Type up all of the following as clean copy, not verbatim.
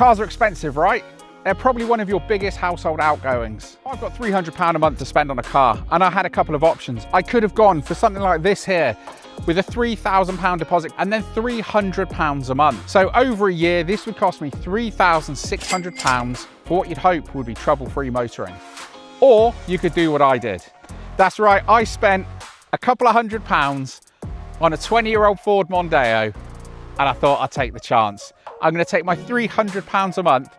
Cars are expensive, right? They're probably one of your biggest household outgoings. I've got £300 a month to spend on a car, and I had a couple of options. I could have gone for something like this here, with a £3,000 deposit and then £300 a month. So over a year, this would cost me £3,600 for what you'd hope would be trouble-free motoring. Or you could do what I did. That's right, I spent a couple of £100 on a 20-year-old Ford Mondeo, and I thought I'd take the chance. I'm gonna take my £300 a month,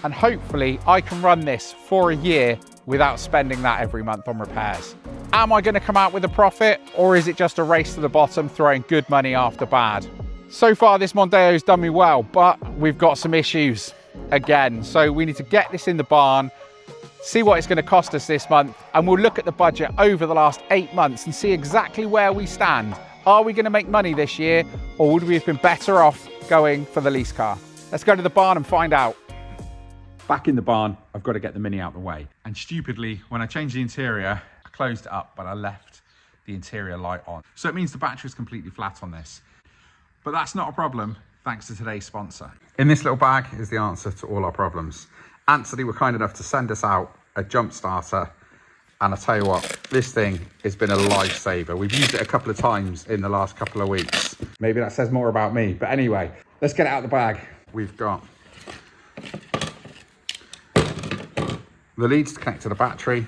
and hopefully I can run this for a year without spending that every month on repairs. Am I gonna come out with a profit, or is it just a race to the bottom, throwing good money after bad? So far this Mondeo's done me well, but we've got some issues again. So we need to get this in the barn, see what it's gonna cost us this month, and we'll look at the budget over the last 8 months and see exactly where we stand. Are we gonna make money this year, or would we have been better off going for the lease car? Let's go to the barn and find out. Back in the barn, I've got to get the Mini out of the way. And stupidly, when I changed the interior, I closed it up, but I left the interior light on. So it means the battery is completely flat on this. But that's not a problem, thanks to today's sponsor. In this little bag is the answer to all our problems. ANSODY were kind enough to send us out a jump starter. And I tell you what, this thing has been a lifesaver. We've used it a couple of times in the last couple of weeks. Maybe that says more about me, but anyway, let's get it out of the bag. We've got the leads to connect to the battery,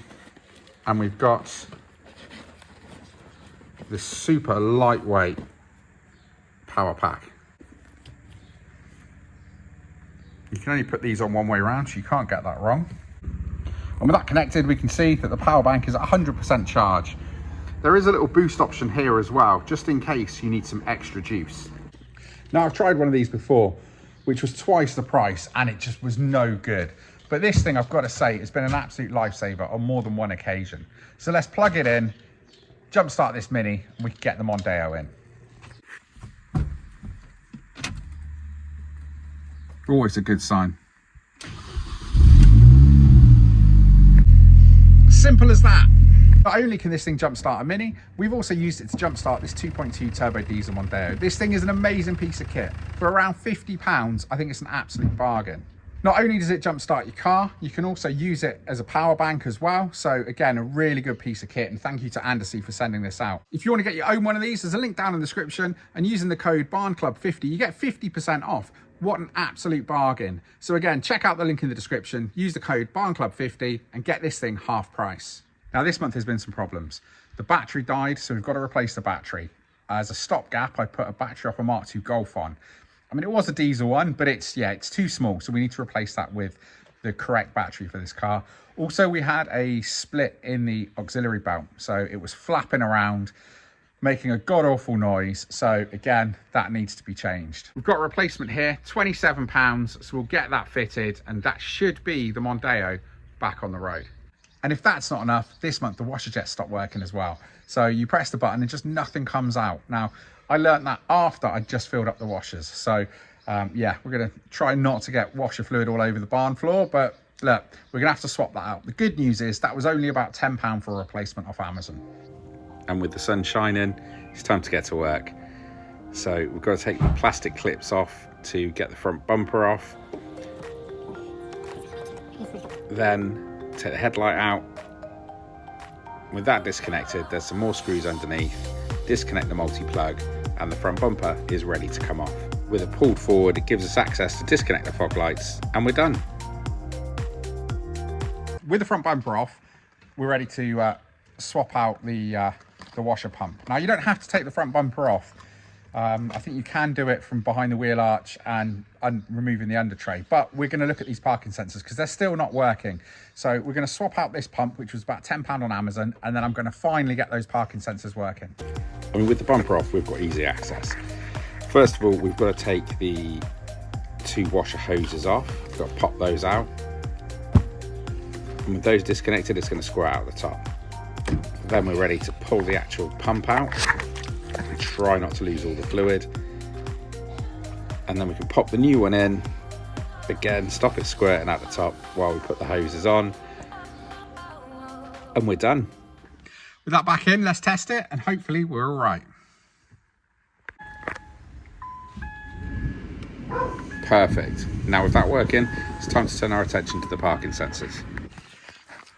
and we've got this super lightweight power pack. You can only put these on one way around, so you can't get that wrong. And with that connected, we can see that the power bank is at 100% charge. There is a little boost option here as well, just in case you need some extra juice. Now, I've tried one of these before, which was twice the price, and it just was no good. But this thing, I've got to say, it's been an absolute lifesaver on more than one occasion. So let's plug it in, jumpstart this Mini, and we can get the Mondeo in. Always a good sign. Simple as that. Not only can this thing jumpstart a Mini, we've also used it to jumpstart this 2.2 turbo diesel Mondeo. This thing is an amazing piece of kit. For around £50, I think it's an absolute bargain. Not only does it jumpstart your car, you can also use it as a power bank as well. So again, a really good piece of kit, and thank you to ANSODY for sending this out. If you want to get your own one of these, there's a link down in the description, and using the code BARNCLUB50, you get 50% off. What an absolute bargain. So again, check out the link in the description, use the code BARNCLUB50 and get this thing half price. Now this month has been some problems. The battery died, so we've got to replace the battery. As a stopgap, I put a battery off a Mark II Golf on. I mean, it was a diesel one, but it's too small, so we need to replace that with the correct battery for this car. Also, we had a split in the auxiliary belt, so it was flapping around, making a god-awful noise. So again, that needs to be changed. We've got a replacement here, £27, so we'll get that fitted, and that should be the Mondeo back on the road. And if that's not enough, this month the washer jet stopped working as well. So you press the button and just nothing comes out. Now, I learned that after I just filled up the washers. So yeah, we're gonna try not to get washer fluid all over the barn floor, but look, we're gonna have to swap that out. The good news is that was only about £10 for a replacement off Amazon. And with the sun shining, it's time to get to work. So we've got to take the plastic clips off to get the front bumper off. Then take the headlight out. With that disconnected, there's some more screws underneath. Disconnect the multi-plug, and the front bumper is ready to come off. With it pulled forward, it gives us access to disconnect the fog lights, and we're done. With the front bumper off, we're ready to swap out the washer pump. Now, you don't have to take the front bumper off. I think you can do it from behind the wheel arch and removing the under tray, but we're going to look at these parking sensors because they're still not working. So we're going to swap out this pump, which was about £10 on Amazon, and then I'm going to finally get those parking sensors working. I mean, with the bumper off, we've got easy access. First of all, we've got to take the 2 washer hoses off. We've got to pop those out. And with those disconnected, it's going to square out at the top. Then we're ready to pull the actual pump out. And try not to lose all the fluid, and then we can pop the new one in again, stop it squirting at the top while we put the hoses on, and we're done. With that back in, let's test it, and hopefully we're all right. Perfect. Now with that working, it's time to turn our attention to the parking sensors.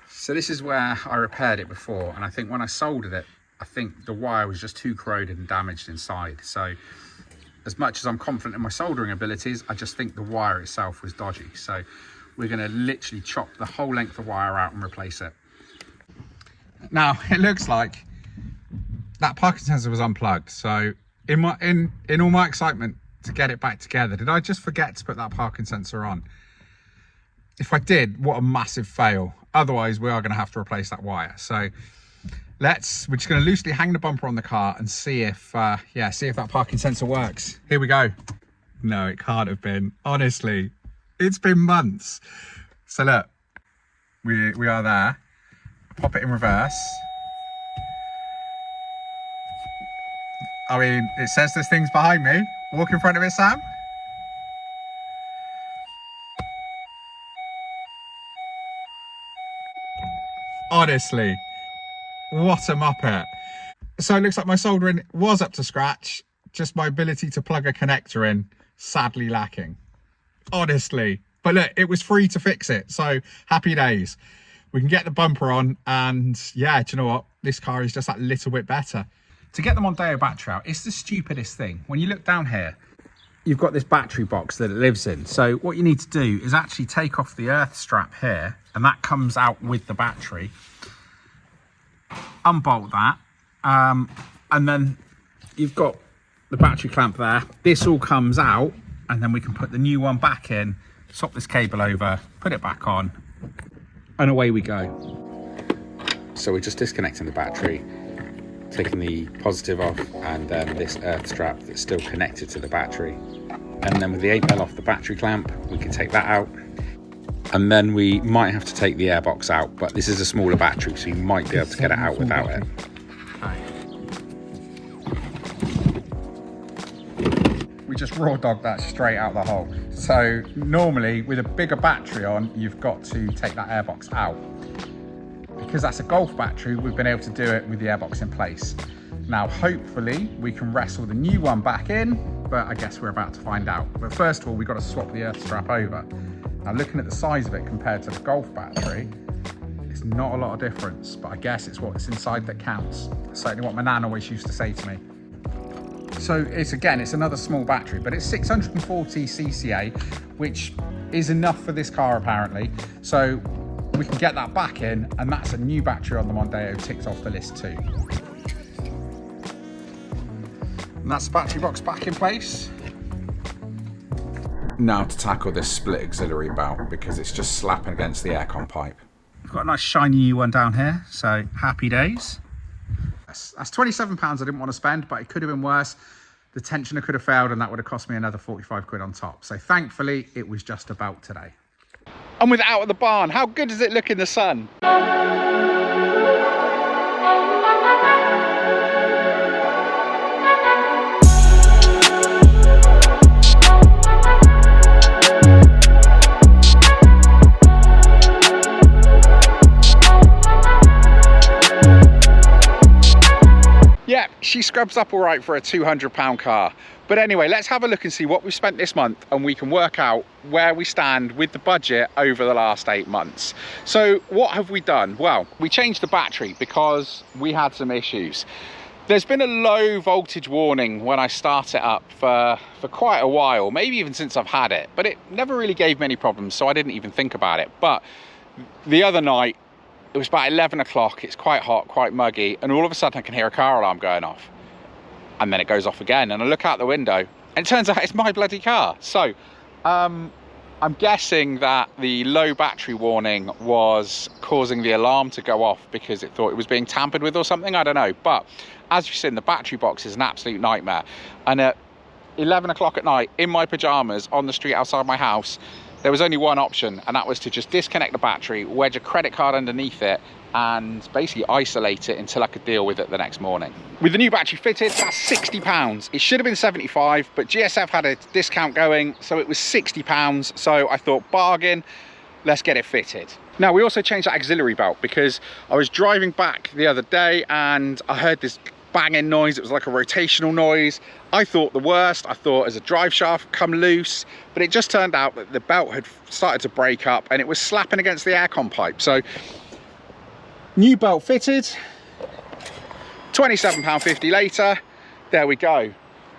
So this is where I repaired it before, and I think when I soldered it, I think the wire was just too corroded and damaged inside. So as much as I'm confident in my soldering abilities, I just think the wire itself was dodgy. So we're going to literally chop the whole length of wire out and replace it. Now it looks like that parking sensor was unplugged. So in all my excitement to get it back together, did I just forget to put that parking sensor on? If I did, what a massive fail. Otherwise we are going to have to replace that wire. So we're just going to loosely hang the bumper on the car and see if that parking sensor works. Here we go. No, it can't have been. Honestly, it's been months. So look, we are there. Pop it in reverse. I mean, it says there's things behind me. Walk in front of it, Sam. Honestly, what a muppet. So it looks like my soldering was up to scratch, just my ability to plug a connector in, sadly lacking. Honestly. But look, it was free to fix it, so happy days. We can get the bumper on, and yeah, do you know what? This car is just that little bit better. To get the Mondeo battery out, it's the stupidest thing. When you look down here, you've got this battery box that it lives in. So what you need to do is actually take off the earth strap here, and that comes out with the battery. Unbolt that, and then you've got the battery clamp there. This all comes out, and then we can put the new one back in, swap this cable over, put it back on, and away we go. So we're just disconnecting the battery, taking the positive off, and then this earth strap that's still connected to the battery. And then with the 8mm off the battery clamp, we can take that out. And then we might have to take the airbox out, but this is a smaller battery, so you might be able to get it out without it. We just raw dogged that straight out the hole. So normally with a bigger battery on, you've got to take that airbox out. Because that's a Golf battery, we've been able to do it with the airbox in place. Now hopefully we can wrestle the new one back in, but I guess we're about to find out. But first of all, we've got to swap the earth strap over. Now looking at the size of it compared to the Golf battery, it's not a lot of difference, but I guess it's what's inside that counts. Certainly what my nan always used to say to me. So it's another small battery, but it's 640 cca, which is enough for this car apparently. So we can get that back in, and that's a new battery on the Mondeo ticked off the list too. And that's the battery box back in place. Now to tackle this split auxiliary belt, because it's just slapping against the aircon pipe. We've got a nice shiny new one down here, so happy days. That's £27 I didn't want to spend, but it could have been worse. The tensioner could have failed, and that would have cost me another 45 quid on top. So thankfully, it was just about today. And with it out of the barn, how good does it look in the sun? Yeah, she scrubs up all right for a £200 car. But anyway, let's have a look and see what we've spent this month, and we can work out where we stand with the budget over the last 8 months. So what have we done? Well, we changed the battery because we had some issues. There's been a low voltage warning when I start it up for quite a while, maybe even since I've had it, but it never really gave me any problems, so I didn't even think about it. But the other night, it was about 11 o'clock, it's quite hot, quite muggy, and all of a sudden I can hear a car alarm going off. And then it goes off again, and I look out the window, and it turns out it's my bloody car. So, I'm guessing that the low battery warning was causing the alarm to go off because it thought it was being tampered with or something, I don't know. But as you've seen, the battery box is an absolute nightmare. And at 11 o'clock at night, in my pajamas, on the street outside my house, there was only one option, and that was to just disconnect the battery, wedge a credit card underneath it, and basically isolate it until I could deal with it the next morning. With the new battery fitted, that's £60. It should have been 75, but GSF had a discount going, so it was £60. So I thought, bargain, let's get it fitted. Now, we also changed that auxiliary belt because I was driving back the other day and I heard this banging noise. It was like a rotational noise. I thought the worst. I thought as a drive shaft come loose, but it just turned out that the belt had started to break up and it was slapping against the aircon pipe. So new belt fitted, £27.50 later, there we go.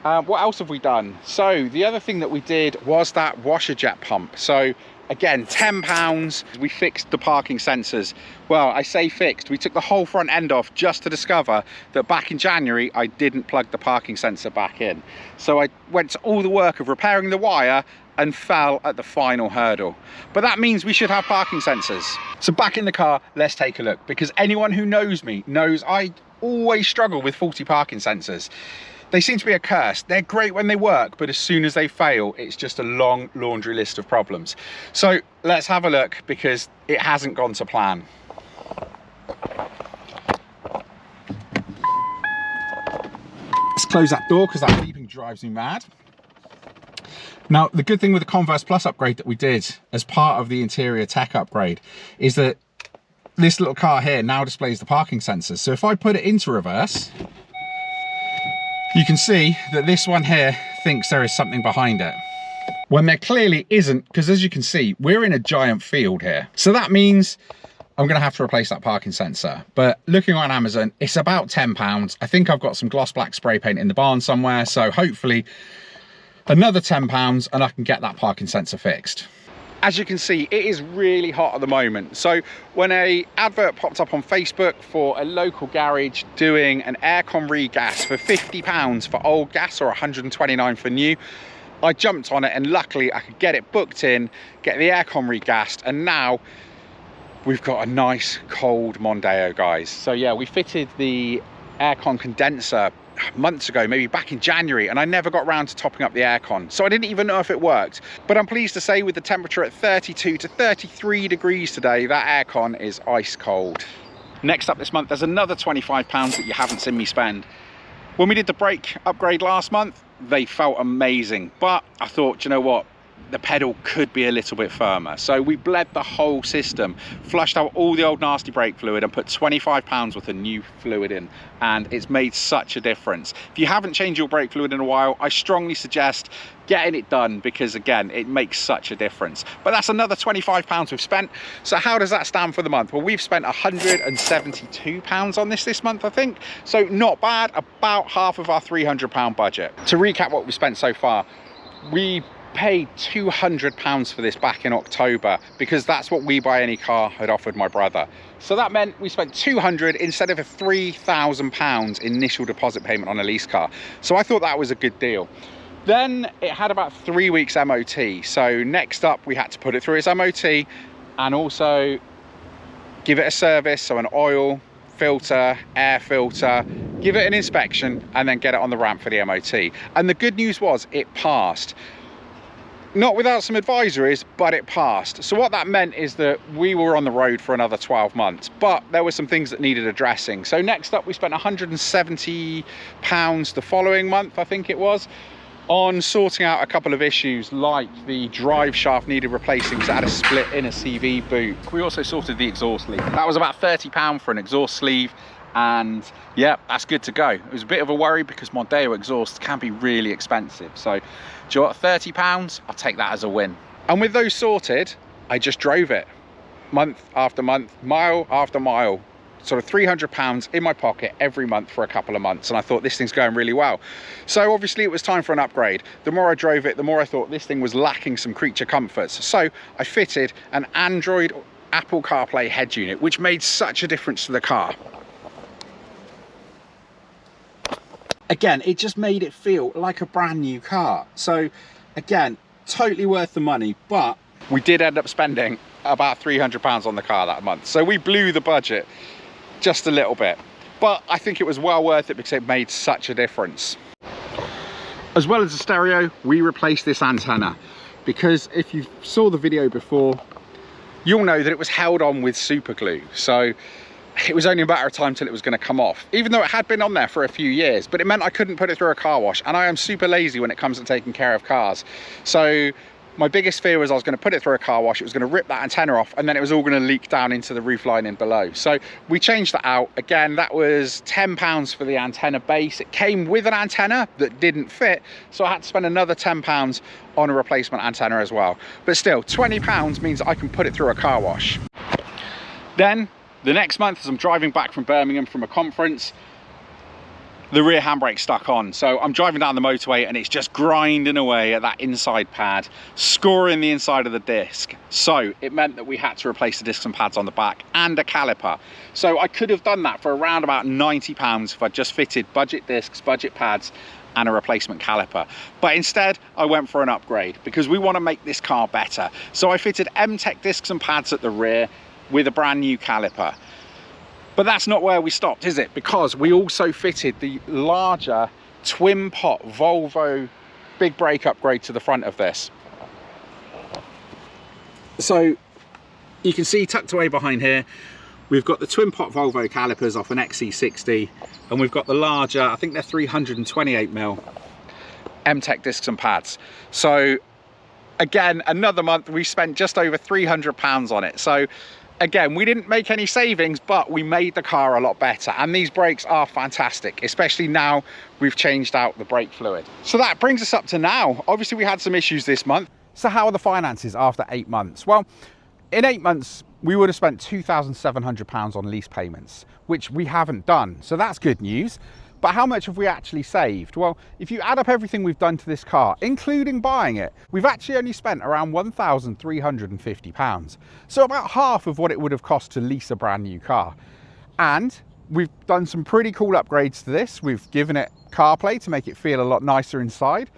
What else have we done? So the other thing that we did was that washer jet pump. So again, £10, we fixed the parking sensors. Well, I say fixed, we took the whole front end off just to discover that back in January, I didn't plug the parking sensor back in. So I went to all the work of repairing the wire and fell at the final hurdle. But that means we should have parking sensors. So back in the car, let's take a look, because anyone who knows me knows I always struggle with faulty parking sensors. They seem to be a curse. They're great when they work, but as soon as they fail, it's just a long laundry list of problems. So let's have a look, because it hasn't gone to plan. Let's close that door because that beeping drives me mad. Now, the good thing with the Converse Plus upgrade that we did as part of the interior tech upgrade is that this little car here now displays the parking sensors. So if I put it into reverse, you can see that this one here thinks there is something behind it, when there clearly isn't, because as you can see, we're in a giant field here. So that means I'm gonna have to replace that parking sensor. But looking on Amazon, it's about £10. I think I've got some gloss black spray paint in the barn somewhere, so hopefully another £10 and I can get that parking sensor fixed. As you can see, it is really hot at the moment. So when an advert popped up on Facebook for a local garage doing an aircon regas for £50 for old gas or £129 for new, I jumped on it and luckily I could get it booked in, get the aircon regassed, and now we've got a nice cold Mondeo, guys. So yeah, we fitted the aircon condenser months ago, maybe back in January, and I never got round to topping up the aircon, so I didn't even know if it worked. But I'm pleased to say, with the temperature at 32 to 33 degrees today, that aircon is ice cold. Next up this month, there's another £25 that you haven't seen me spend. When we did the brake upgrade last month, they felt amazing, but I thought, you know what, the pedal could be a little bit firmer. So we bled the whole system, flushed out all the old nasty brake fluid and put £25 worth of new fluid in, and it's made such a difference. If you haven't changed your brake fluid in a while, I strongly suggest getting it done, because again, it makes such a difference. But that's another £25 we've spent. So how does that stand for the month? Well, we've spent £172 on this month, I think. So not bad, about half of our £300 budget. To recap what we spent so far, we paid £200 for this back in October, because that's what We Buy Any Car had offered my brother. So that meant we spent £200 instead of a £3,000 initial deposit payment on a lease car. So I thought that was a good deal. Then it had about 3 weeks MOT. So next up, we had to put it through its MOT and also give it a service, so an oil filter, air filter, give it an inspection, and then get it on the ramp for the MOT. And the good news was it passed. Not without some advisories, but it passed. So what that meant is that we were on the road for another 12 months, but there were some things that needed addressing. So next up, we spent £170 the following month, I think it was, on sorting out a couple of issues, like the drive shaft needed replacing because it had a split in a CV boot. We also sorted the exhaust leak. That was about £30 for an exhaust sleeve. And yeah, that's good to go. It was a bit of a worry because Mondeo exhausts can be really expensive. So, do you know what, £30, I'll take that as a win. And with those sorted, I just drove it month after month, mile after mile, sort of £300 in my pocket every month for a couple of months. And I thought, this thing's going really well. So obviously it was time for an upgrade. The more I drove it, the more I thought this thing was lacking some creature comforts. So I fitted an Android Apple CarPlay head unit, which made such a difference to the car. Again, it just made it feel like a brand new car. So again, totally worth the money, but we did end up spending about £300 on the car that month. So we blew the budget just a little bit, but I think it was well worth it because it made such a difference. As well as the stereo, we replaced this antenna, because if you saw the video before, you'll know that it was held on with super glue. So it was only a matter of time till it was going to come off, even though it had been on there for a few years. But it meant I couldn't put it through a car wash, and I am super lazy when it comes to taking care of cars. So My biggest fear was I was going to put it through a car wash, it was going to rip that antenna off, and then it was all going to leak down into the roof lining below. So we changed that out. Again, that was £10 for the antenna base. It came with an antenna that didn't fit, so I had to spend another £10 on a replacement antenna as well. But still, £20 means I can put it through a car wash. Then the next month, as I'm driving back from Birmingham from a conference, the rear handbrake stuck on. So I'm driving down the motorway and it's just grinding away at that inside pad, scoring the inside of the disc. So it meant that we had to replace the discs and pads on the back and a caliper. So I could have done that for around about £90 if I just fitted budget discs, budget pads, and a replacement caliper. But instead I went for an upgrade because we want to make this car better. So I fitted M-Tech discs and pads at the rear with a brand new caliper. But that's not where we stopped, is it? Because we also fitted the larger twin pot Volvo big brake upgrade to the front of this. So you can see tucked away behind here, we've got the twin pot Volvo calipers off an XC60, and we've got the larger, I think they're 328mm M-Tech discs and pads. So again, another month, we spent just over £300 on it. So again, we didn't make any savings, but we made the car a lot better. And these brakes are fantastic, especially now we've changed out the brake fluid. So that brings us up to now. Obviously, we had some issues this month. So how are the finances after 8 months? Well, in 8 months, we would have spent £2,700 on lease payments, which we haven't done. So that's good news. But how much have we actually saved? Well, if you add up everything we've done to this car, including buying it, we've actually only spent around £1,350. So about half of what it would have cost to lease a brand new car. And we've done some pretty cool upgrades to this. We've given it CarPlay to make it feel a lot nicer inside.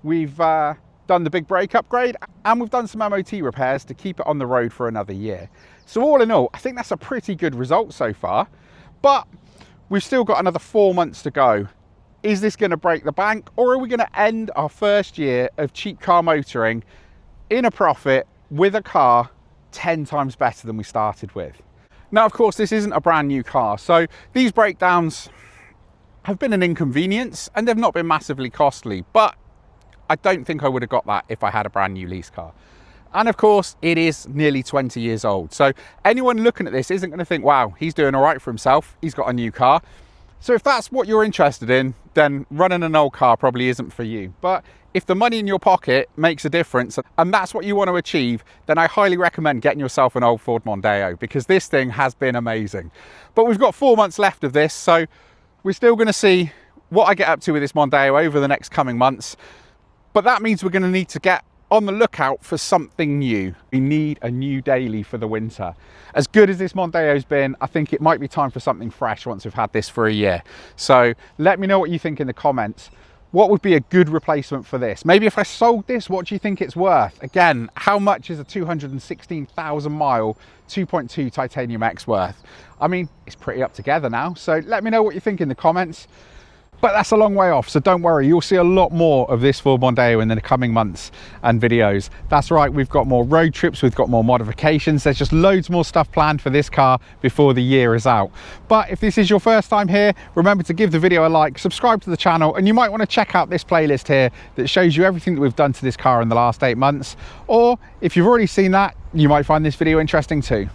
We've done the big brake upgrade, and we've done some MOT repairs to keep it on the road for another year. So all in all, I think that's a pretty good result so far. But we've still got another 4 months to go. Is this going to break the bank, or are we going to end our first year of cheap car motoring in a profit with a car 10 times better than we started with? Now, of course, this isn't a brand new car, so these breakdowns have been an inconvenience and they've not been massively costly, but I don't think I would have got that if I had a brand new lease car. And of course, it is nearly 20 years old. So anyone looking at this isn't going to think, wow, he's doing all right for himself. He's got a new car. So if that's what you're interested in, then running an old car probably isn't for you. But if the money in your pocket makes a difference and that's what you want to achieve, then I highly recommend getting yourself an old Ford Mondeo, because this thing has been amazing. But we've got 4 months left of this, so we're still going to see what I get up to with this Mondeo over the next coming months. But that means we're going to need to get on the lookout for something new. We need a new daily for the winter. As good as this Mondeo's been, I think it might be time for something fresh once we've had this for a year. So let me know what you think in the comments. What would be a good replacement for this? Maybe if I sold this, what do you think it's worth? Again, how much is a 216,000 mile 2.2 Titanium X worth? I mean, it's pretty up together now. So let me know what you think in the comments. But that's a long way off, so don't worry, you'll see a lot more of this Ford Mondeo in the coming months and videos. That's right, we've got more road trips, we've got more modifications, there's just loads more stuff planned for this car before the year is out. But if this is your first time here, remember to give the video a like, subscribe to the channel, and you might want to check out this playlist here that shows you everything that we've done to this car in the last 8 months. Or if you've already seen that, you might find this video interesting too.